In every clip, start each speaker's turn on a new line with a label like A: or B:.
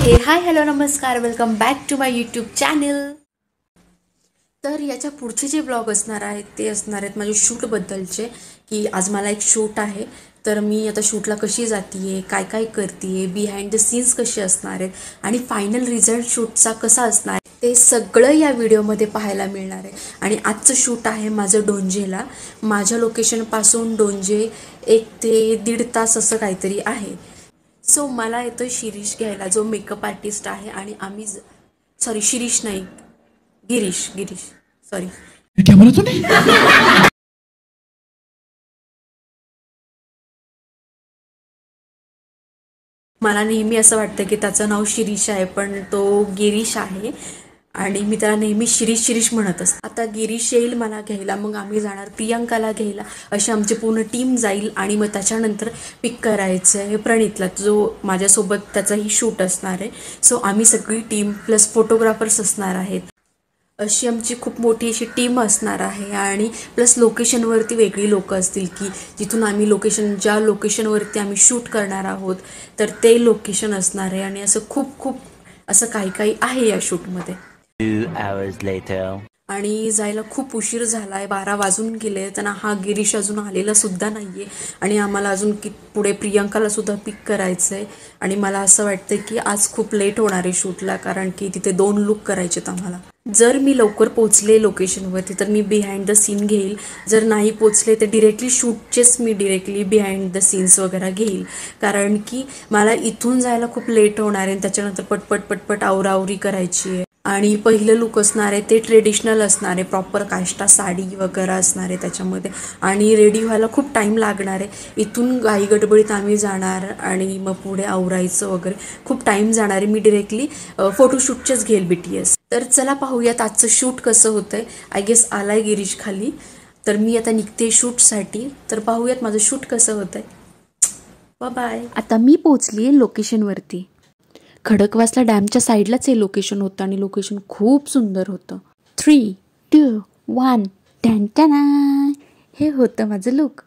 A: हे hi hello नमस्कार, welcome back to my YouTube channel. तर याच्या पुढचे जे ब्लॉग असणार आहेत ते असणार आहेत माझ्या शूटबद्दलचे, की आज मला एक शूट आहे. तर मी आता शूटला कशी जातीये, काय काय करते, बिहाइंड द सीन्स कसे असणार आहेत आणि फायनल रिझल्ट शूटचा कसा असणार ते सगळं या व्हिडिओमध्ये पाहायला मिळणार आहे. आणि आजचं शूट आहे माझं डोंजेला. माझ्या लोकेशनपासून डोंजे 1 ते 1.5 तास असं काहीतरी आहे. सो मला येतो शिरीष घ्यायला, जो मेकअप आर्टिस्ट आहे. आणि आम्ही सॉरी शिरीष नाही, गिरीश सॉरी.
B: क्या बोला तूने?
A: मला नेहमी असं वाटतं की त्याचं नाव शिरीष आहे, पण तो गिरीश आहे आणि मी त्याला नेहमी शिरीष म्हणत असते. आता गिरीश येईल मला घ्यायला, मग आम्ही जाणार प्रियंकाला घ्यायला. अशी आमची पूर्ण टीम जाईल आणि मग त्याच्यानंतर पिक करायचं आहे प्रणितला, जो माझ्यासोबत त्याचाही शूट असणार आहे. सो आम्ही सगळी टीम प्लस फोटोग्राफर्स असणार आहेत. अशी आमची खूप मोठी अशी टीम असणार आहे. आणि प्लस लोकेशनवरती वेगळी लोकं असतील, की जिथून आम्ही ज्या लोकेशनवरती आम्ही शूट करणार आहोत तर ते लोकेशन असणार आहे. आणि असं खूप असं काही आहे या शूटमध्ये.
C: 2 hours later.
A: आणि जायला खूप उशीर झाला आहे, 12 वाजून गेले. त्यांना हा गिरीश अजून आलेला सुद्धा नाही आहे. आणि आम्हाला अजून पुढे प्रियंकाला सुद्धा पिक करायचं आहे. आणि मला असं वाटतं की आज खूप लेट होणार आहे शूटला, कारण की तिथे 2 लुक करायचे आहेत आम्हाला. जर मी लवकर पोचले लोकेशनवरती तर मी बिहाइंड द सीन घेईल, जर नाही पोचले तर डिरेक्टली बिहाइंड द सीन्स वगैरे घेईल. कारण की मला इथून जायला खूप लेट होणार आहे. त्याच्यानंतर पटपट आवरावरी करायची आहे. आणि पहिलं लुक असणार आहे ते ट्रेडिशनल असणार आहे, प्रॉपर काष्टा साडी वगैरे असणार आहे त्याच्यामध्ये. आणि रेडी व्हायला खूप टाईम लागणार आहे. इथून घाई गडबडीत आम्ही जाणार आणि मग पुढे आवरायचं वगैरे खूप टाईम जाणार आहे. मी डिरेक्टली फोटोशूटचेच घेईल BTS. तर चला पाहूयात आजचं शूट कसं होतंय. आय गेस आलाय गिरीश खाली, तर मी आता निघते शूटसाठी. तर पाहूयात माझं शूट कसं होतंय. बाय. आता मी पोचली लोकेशनवरती. खडकवासला डॅमच्या साईडलाच हे लोकेशन होतं आणि लोकेशन खूप सुंदर होतं. 3, 2, 1 टॅन. हे होतं माझं लुक.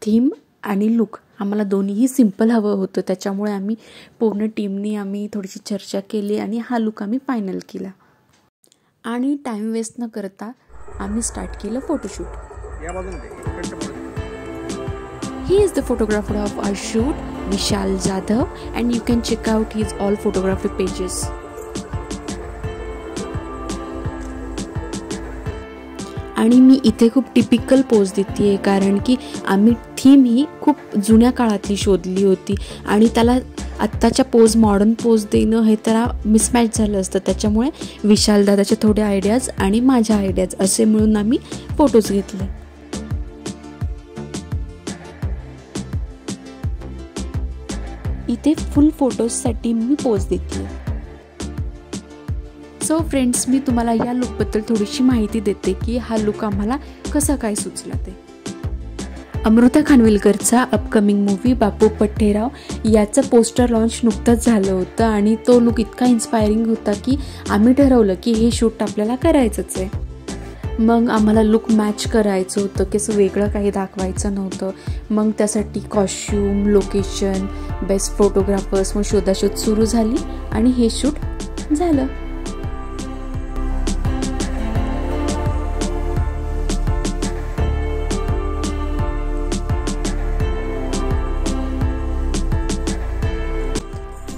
A: थीम आणि लुक आम्हाला दोन्हीही सिम्पल हवं होतं, त्याच्यामुळे आम्ही पूर्ण टीमनी आम्ही थोडीशी चर्चा केली आणि हा लुक आम्ही फायनल केला. आणि टाईम वेस्ट न करता आम्ही स्टार्ट केलं photoshoot. He is the photographer of our shoot, Vishal Jadhav, and you can check out his all photography pages. आणि मी इथे खूप टिपिकल पोज देते, कारण की आम्ही थीम ही खूप जुन्या काळातली शोधली होती आणि त्याला आत्ताच्या पोज मॉडर्न पोज देणं हे त्याला मिसमॅच झालं असतं. त्याच्यामुळे विशाल दादाचे थोडे आयडियाज आणि माझ्या आयडियाज असे मिळून आम्ही फोटोज घेतले. इथे फुल फोटोजसाठी मी पोज देते. सो फ्रेंड्स, मी तुम्हाला या लुकबद्दल थोडीशी माहिती देते की हा लुक आम्हाला कसा काय सुचला ते. अमृता खानविलकरचा अपकमिंग मूवी बापू पठ्ठेराव याचं पोस्टर लॉन्च नुकतंच झालं होतं आणि तो लुक इतका इन्स्पायरिंग होता की आम्ही ठरवलं की हे शूट आपल्याला करायचंच आहे. मग आम्हाला लुक मॅच करायचं होतं, की असं वेगळं काही दाखवायचं नव्हतं. मग त्यासाठी कॉस्ट्यूम, लोकेशन, बेस्ट फोटोग्राफर्स मग शोधाशोध सुरू झाली आणि हे शूट झालं.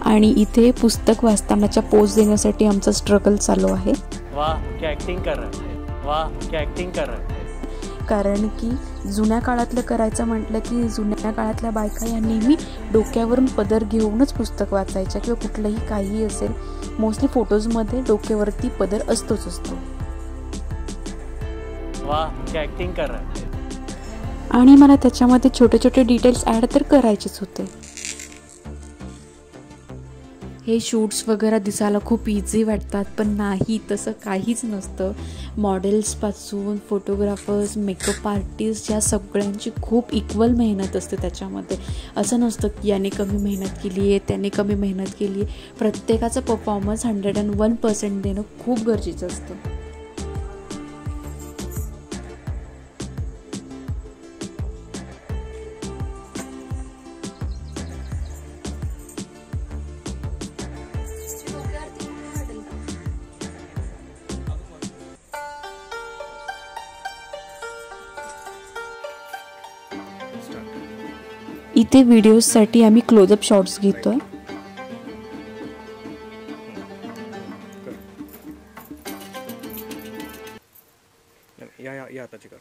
A: आणि इथे पुस्तक वाचतानाच्या पोज देण्यासाठी आमचा स्ट्रगल चालू आहे.
C: वाह क्या ऍक्टिंग कर रहा है, वाह क्या ऍक्टिंग कर रहा है.
A: कारण की जुन्या काळातलं करायचं म्हटलं की जुन्या काळातल्या बायका या नेहमी डोक्यावरून पदर घेऊनच पुस्तक वाचायच्या किंवा कुठलंही काही असेल. मोस्टली फोटोजमध्ये डोक्यावरती पदर असतोच असतो.
C: वाह क्या ऍक्टिंग कर रहा है.
A: आणि मला त्याच्यामध्ये छोटे छोटे डिटेल्स ॲड तर करायचेच होते. हे शूट्स वगैरे दिसायला खूप इझी वाटतात, पण नाही, तसं काहीच नसतं. मॉडेल्सपासून फोटोग्राफर्स, मेकअप आर्टिस्ट या सगळ्यांची खूप इक्वल मेहनत असते त्याच्यामध्ये. असं नसतं की याने कमी मेहनत केली आहे, त्याने कमी मेहनत केली आहे. प्रत्येकाचं परफॉर्मन्स 101% देणं खूप गरजेचं असतं.
D: इथे व्हिडिओजसाठी आम्ही क्लोजअप शॉट्स घेतोय.
E: या आताची कर.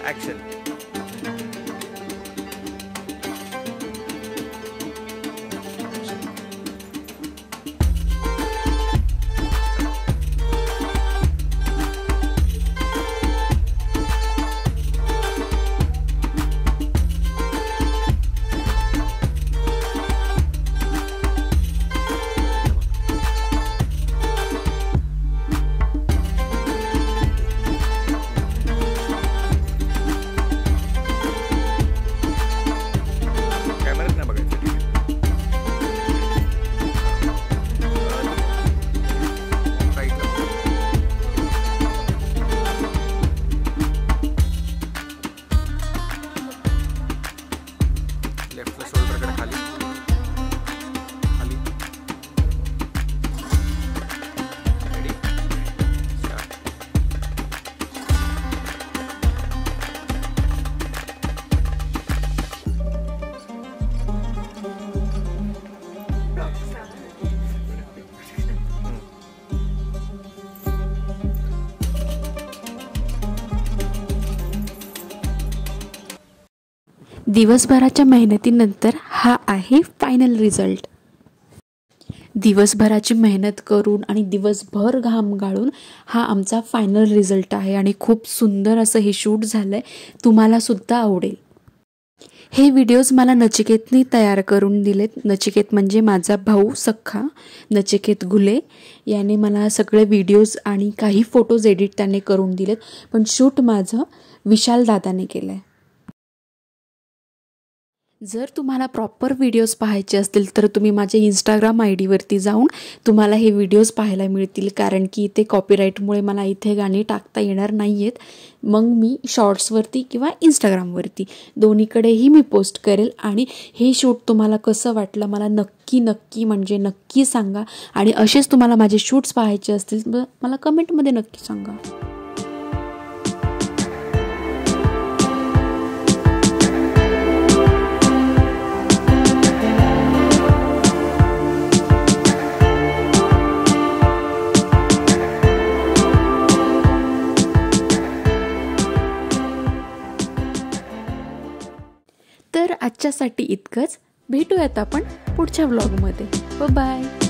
E: ऍक्शन.
D: दिवसभराच्या मेहनतीनंतर हा आहे फायनल रिझल्ट. दिवसभराची मेहनत करून आणि दिवसभर घाम गाळून हा आमचा फायनल रिझल्ट आहे आणि खूप सुंदर असं हे शूट झालंय. तुम्हाला सुद्धा आवडेल. हे व्हिडिओज मला नचिकेतनी तयार करून दिलेत. नचिकेत म्हणजे माझा भाऊ सख्खा नचिकेत घुले याने मला सगळे व्हिडिओज आणि काही फोटोज एडिट त्याने करून दिलेत. पण शूट माझं विशाल दादाने केलं आहे. जर तुम्हाला प्रॉपर व्हिडिओज पाहायचे असतील तर तुम्ही माझ्या इंस्टाग्राम ID वरती जाऊन तुम्हाला हे व्हिडिओज पाहायला मिळतील. कारण की इथे कॉपीराईटमुळे मला इथे गाणी टाकता येणार नाही आहेत. मग मी शॉर्ट्सवरती किंवा इंस्टाग्रामवरती दोन्हीकडेही मी पोस्ट करेल. आणि हे शूट तुम्हाला कसं वाटलं मला नक्की म्हणजे नक्की सांगा. आणि असेच तुम्हाला माझे शूट्स पाहायचे असतील तर मला कमेंटमध्ये नक्की सांगा. तर आजच्यासाठी इतकंच. भेटूयात आपण पुढच्या व्लॉगमध्ये. बाय.